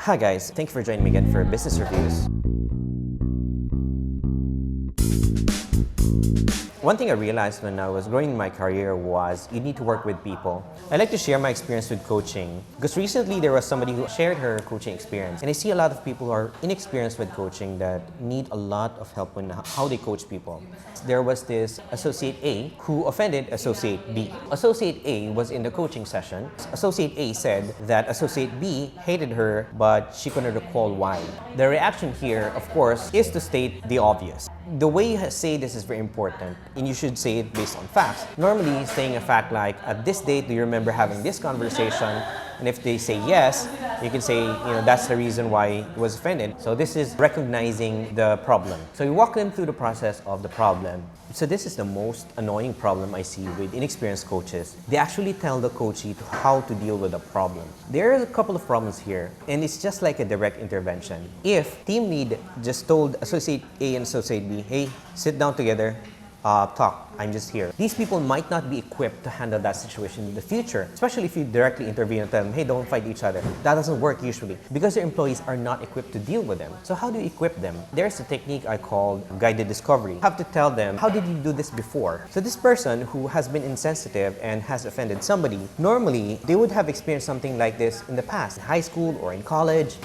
Hi guys, thank you for joining me again for Business Reviews. One thing I realized when I was growing in my career was you need to work with people. I like to share my experience with coaching because recently there was somebody who shared her coaching experience, and I see a lot of people who are inexperienced with coaching that need a lot of help in how they coach people. There was this Associate A who offended Associate B. Associate A was in the coaching session. Associate A said that Associate B hated her, but she couldn't recall why. The reaction here, of course, is to state the obvious. The way you say this is very important, and you should say it based on facts. Normally, saying a fact like, at this date, do you remember having this conversation? And if they say yes, you can say, that's the reason why he was offended. So this is recognizing the problem. So you walk them through the process of the problem. So this is the most annoying problem I see with inexperienced coaches. They actually tell the coachee how to deal with a problem. There are a couple of problems here, and it's just like a direct intervention. If team lead just told Associate A and Associate B, hey, sit down together, talk, I'm just here. These people might not be equipped to handle that situation in the future, especially if you directly intervene and tell them, hey, don't fight each other. That doesn't work usually because your employees are not equipped to deal with them. So how do you equip them? There's a technique I call guided discovery. You have to tell them, how did you do this before? So this person who has been insensitive and has offended somebody, normally they would have experienced something like this in the past, in high school or in college.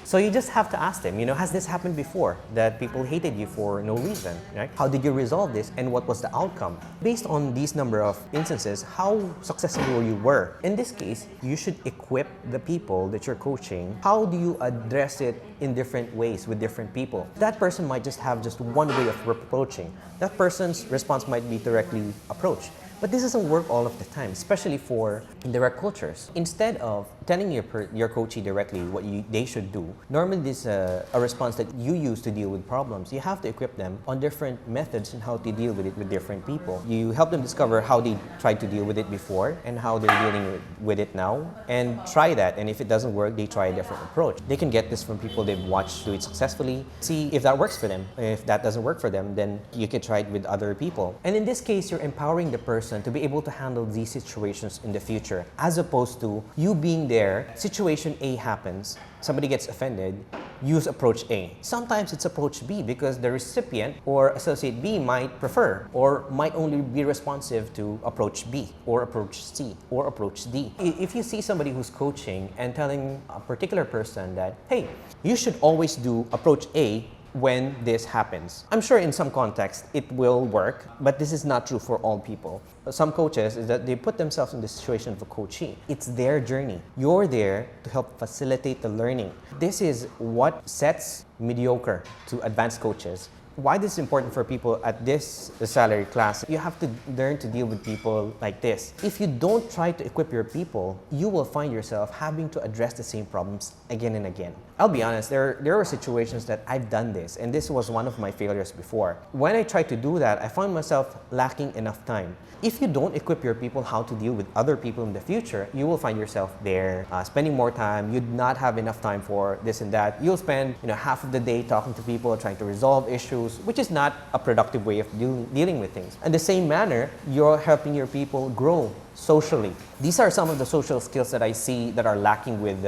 So you just have to ask them, has this happened before, that people hated you for no reason, right? How did you resolve this and what was the outcome? Based on these number of instances, how successful you were. In this case, you should equip the people that you're coaching. How do you address it in different ways with different people? That person might just have just one way of approaching. That person's response might be directly approach. But this doesn't work all of the time, especially for indirect cultures. Instead of telling your coachee directly what they should do, normally this is a response that you use to deal with problems. You have to equip them on different methods and how to deal with it with different people. You help them discover how they tried to deal with it before and how they're dealing with it now, and try that. And if it doesn't work, they try a different approach. They can get this from people they've watched do it successfully. See if that works for them. If that doesn't work for them, then you can try it with other people. And in this case, you're empowering the person to be able to handle these situations in the future, as opposed to you being there, situation A happens, somebody gets offended, use approach A. Sometimes it's approach B because the recipient or Associate B might prefer or might only be responsive to approach B or approach C or approach D. If you see somebody who's coaching and telling a particular person that, hey, you should always do approach A when this happens. I'm sure in some context it will work, but this is not true for all people. Some coaches is that they put themselves in the situation of a coachee. It's their journey. You're there to help facilitate the learning. This is what sets mediocre to advanced coaches. Why this is important for people at this salary class, you have to learn to deal with people like this. If you don't try to equip your people, you will find yourself having to address the same problems again and again. I'll be honest, there are situations that I've done this, and this was one of my failures before. When I tried to do that, I found myself lacking enough time. If you don't equip your people how to deal with other people in the future, you will find yourself there spending more time. You'd not have enough time for this and that. You'll spend half of the day talking to people, trying to resolve issues, which is not a productive way of dealing with things. In the same manner, you're helping your people grow socially. These are some of the social skills that I see that are lacking with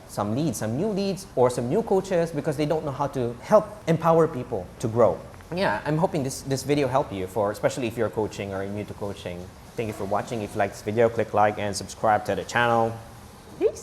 some new leads or some new coaches because they don't know how to help empower people to grow. Yeah, I'm hoping this video helped you, especially if you're coaching or new to coaching. Thank you for watching. If you like this video, click like and subscribe to the channel.